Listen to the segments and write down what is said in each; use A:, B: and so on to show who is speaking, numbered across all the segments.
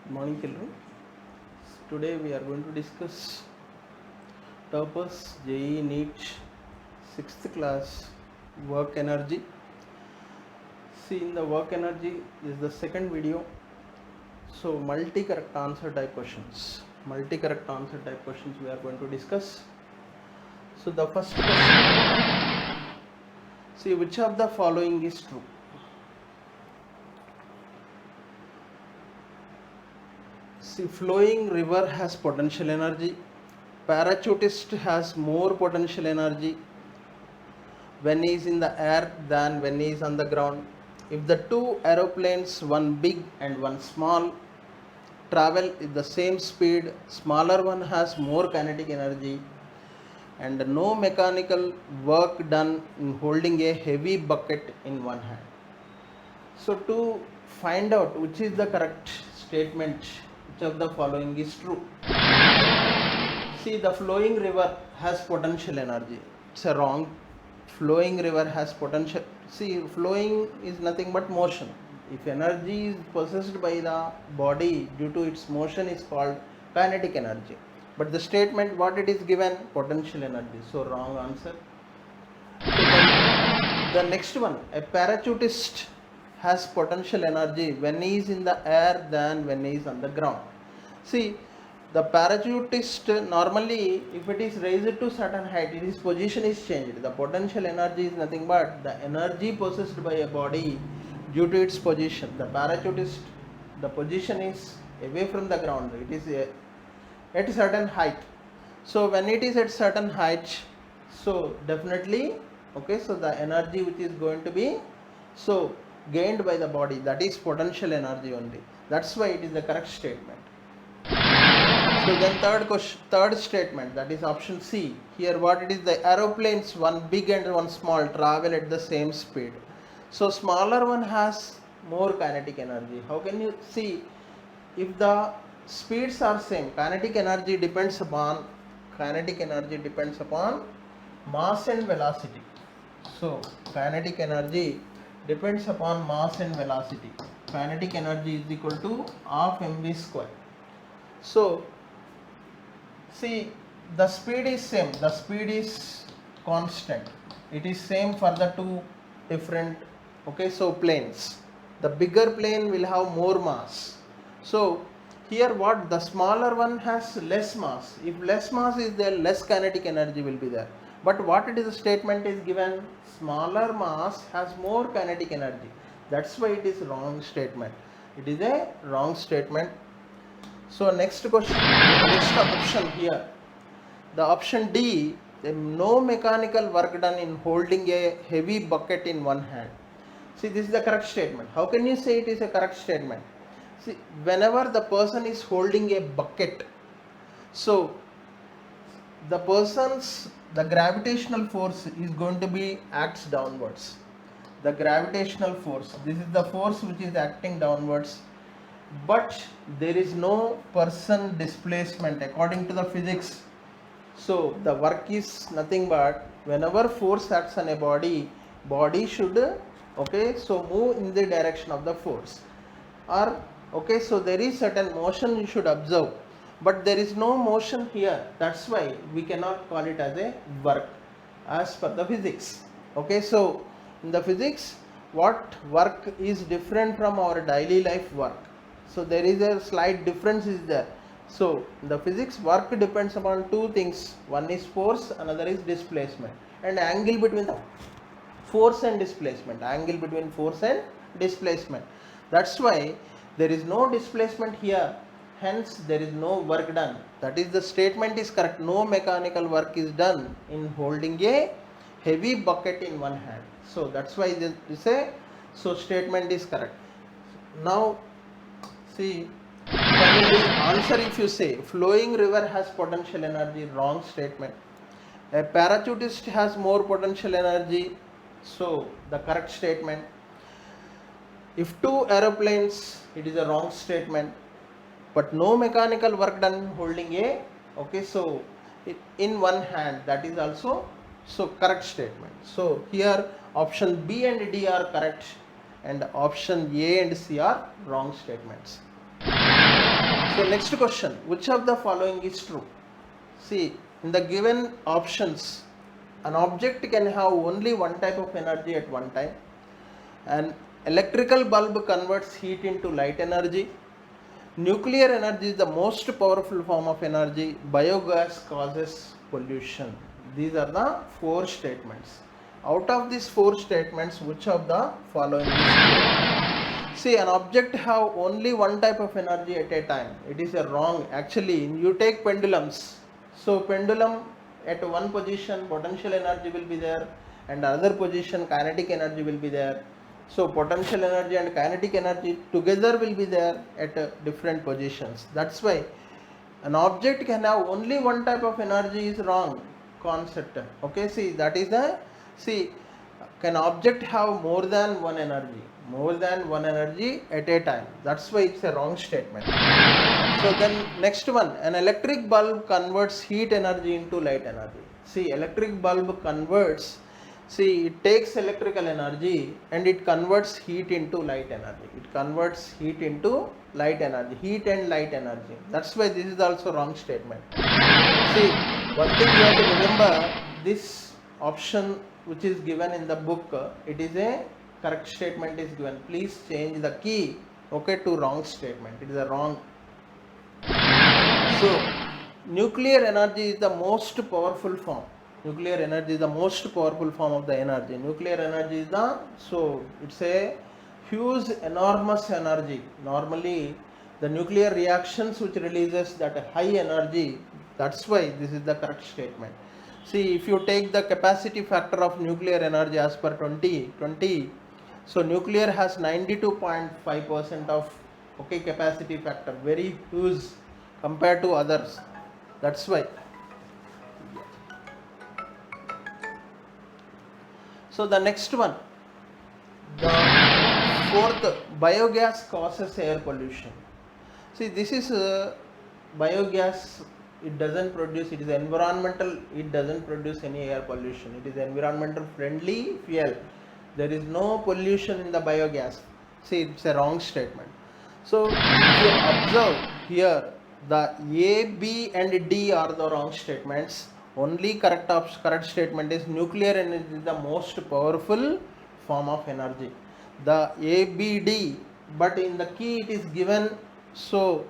A: Good morning, children. Today we are going to discuss purpose JEE NEET 6th class work energy. See, in the work energy is the second video. So multi-correct answer type questions. Multi-correct answer type questions we are going to discuss. So the first question. See, which of the following is true? See, flowing river has potential energy. Parachutist has more potential energy when he is in the air than when he is on the ground. If the two aeroplanes, one big and one small, travel at the same speed, smaller one has more kinetic energy and no mechanical work done in holding a heavy bucket in one hand. So to find out which is the correct statement, which of the following is true. See, the flowing river has potential energy. It's a wrong. Flowing river has potential. See, flowing is nothing but motion. If energy is possessed by the body due to its motion is called kinetic energy. But the statement what it is given, potential energy. So wrong answer. So the next one, a parachutist has potential energy when he is in the air than when he is on the ground. See, the parachutist normally, if it is raised to certain height, its position is changed. The potential energy is nothing but the energy possessed by a body due to its position. The parachutist, the position is away from the ground. It is at a certain height. So when it is at certain height, so definitely, okay, so the energy which is going to be so gained by the body, that is potential energy only. That's why it is the correct statement. So then third statement, that is option C. Here what it is, the aeroplanes, one big and one small, travel at the same speed. So smaller one has more kinetic energy. How can you see? If the speeds are same, kinetic energy depends upon mass and velocity. So kinetic energy depends upon mass and velocity. Kinetic energy is equal to half mv square. So see, the speed is same, the speed is constant. It is same for the two different, okay, so planes. The bigger plane will have more mass. So here what, the smaller one has less mass. If less mass is there, less kinetic energy will be there. But what it is, the statement is given, smaller mass has more kinetic energy. That's why it is wrong statement. It is a wrong statement. So next question, next option here, the option D, no mechanical work done in holding a heavy bucket in one hand. See, this is the correct statement. How can you say it is a correct statement? See, whenever the person is holding a bucket, so the gravitational force is going to be acts downwards. The gravitational force, this is the force which is acting downwards, but there is no person displacement according to the physics. So the work is nothing but whenever force acts on a body should, okay, so move in the direction of the force, or okay, so there is certain motion you should observe, but there is no motion here. That's why we cannot call it as a work as per the physics. Okay, so in the physics, what work is different from our daily life work. So there is a slight difference is there. So in the physics, work depends upon two things. One is force, another is displacement, and angle between the force and displacement. Angle between force and displacement. That's why there is no displacement here. Hence there is no work done. That is, the statement is correct. No mechanical work is done in holding a heavy bucket in one hand. So that's why this say, so statement is correct. Now see, finally answer, if you say flowing river has potential energy, wrong statement. A parachutist has more potential energy, so the correct statement. If two aeroplanes, it is a wrong statement. But no mechanical work done holding a, okay, so in one hand, that is also so correct statement. So here option B and D are correct and option A and C are wrong statements. So next question, which of the following is true? See, in the given options, an object can have only one type of energy at one time. An electrical bulb converts heat into light energy. Nuclear energy is the most powerful form of energy. Biogas causes pollution. These are the four statements. Out of these four statements, which of the following is true? See, an object have only one type of energy at a time. It is a wrong. Actually, you take pendulums. So pendulum at one position potential energy will be there, and other position kinetic energy will be there. So potential energy and kinetic energy together will be there at different positions. That's why an object can have only one type of energy is wrong concept. Okay, see, that is the, see, can object have more than one energy? More than one energy at a time. That's why it's a wrong statement. So then next one, an electric bulb converts heat energy into light energy. See, electric bulb converts, see, it takes electrical energy and it converts heat into light energy. It converts heat into light energy, heat and light energy. That's why this is also wrong statement. See, one thing you have to remember, this option which is given in the book, it is a correct statement is given. Please change the key, okay, to wrong statement. It is a wrong. So, nuclear energy is the most powerful form. Nuclear energy is the most powerful form of the energy. Nuclear energy is the, so it's a huge, enormous energy. Normally, the nuclear reactions which releases that high energy, that's why this is the correct statement. See, if you take the capacity factor of nuclear energy as per 2020, so nuclear has 92.5% of, okay, capacity factor, very huge compared to others. That's why. So the next one, the fourth, biogas causes air pollution. See, this is biogas, it doesn't produce, it is environmental, it doesn't produce any air pollution. It is environmental friendly fuel. There is no pollution in the biogas. See, it's a wrong statement. So if you observe here, the A, B and D are the wrong statements. Only correct statement is nuclear energy is the most powerful form of energy. The A, B, D, but in the key it is given, so,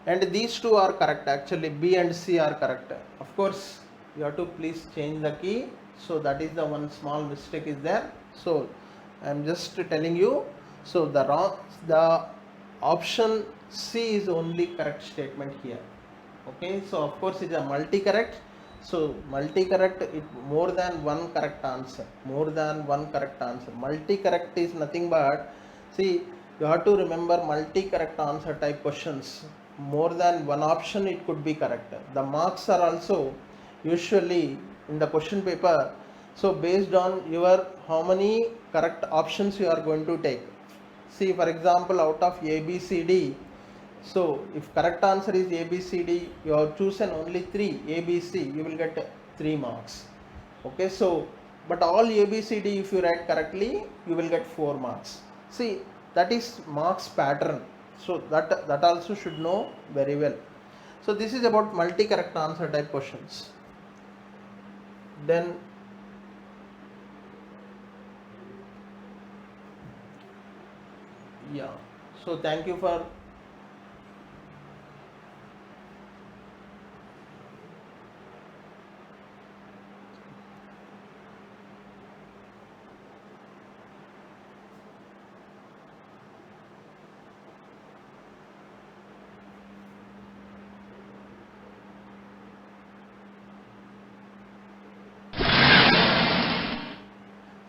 A: and these two are correct, actually B and C are correct. Of course, you have to please change the key. So that is the one small mistake is there. So I am just telling you. So the option C is only correct statement here. Okay, so of course it is a multi-correct. So multi-correct, it more than one correct answer. More than one correct answer. Multi-correct is nothing but, see, you have to remember multi-correct answer type questions. More than one option it could be correct. The marks are also usually in the question paper. So based on your how many correct options you are going to take. See, for example, out of A, B, C, D. So if correct answer is A, B, C, D, you have chosen only 3, A, B, C, you will get 3 marks. Okay, so, but all A, B, C, D, if you write correctly, you will get 4 marks. See, that is marks pattern. So that also should know very well. So this is about multi-correct answer type questions. Then yeah, so thank you for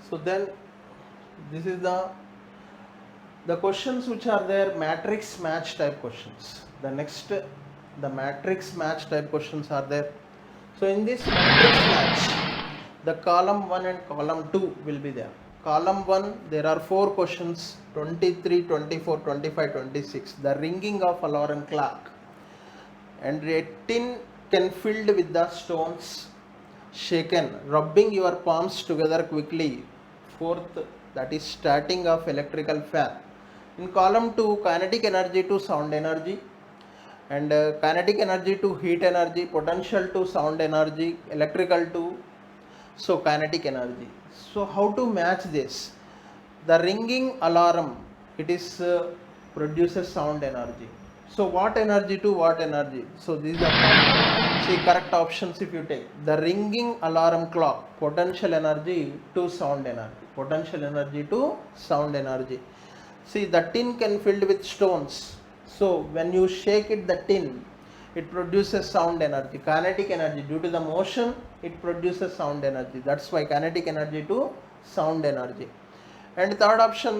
A: so then this is the questions which are there, matrix match type questions. The next, the matrix match type questions are there. So in this matrix match, the column 1 and column 2 will be there. Column 1, there are 4 questions, 23, 24, 25, 26. The ringing of alarm clock and a tin can filled with the stones shaken, rubbing your palms together quickly. 4th, that is starting of electrical fan. In column 2, kinetic energy to sound energy. And kinetic energy to heat energy, potential to sound energy, electrical to so kinetic energy. So how to match this? The ringing alarm, it is produces sound energy. So what energy to what energy? So these are see correct options if you take. The ringing alarm clock, potential energy to sound energy. Potential energy to sound energy. See, the tin can filled with stones. So when you shake it, the tin, it produces sound energy, kinetic energy. Due to the motion, it produces sound energy. That's why kinetic energy to sound energy. And third option,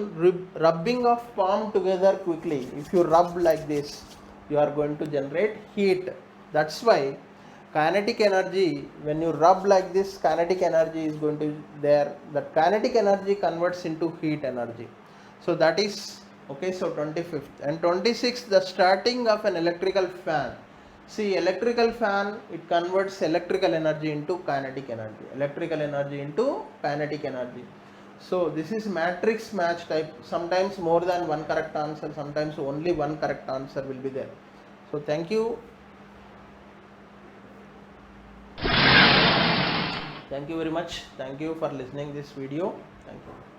A: rubbing of palm together quickly. If you rub like this, you are going to generate heat. That's why kinetic energy, when you rub like this, kinetic energy is going to there. That kinetic energy converts into heat energy. So that is okay. So 25th and 26th, the starting of an electrical fan. See, electrical fan, it converts electrical energy into kinetic energy. Electrical energy into kinetic energy. So this is matrix match type. Sometimes more than one correct answer, sometimes only one correct answer will be there. So thank you. Thank you very much. Thank you for listening this video. Thank you.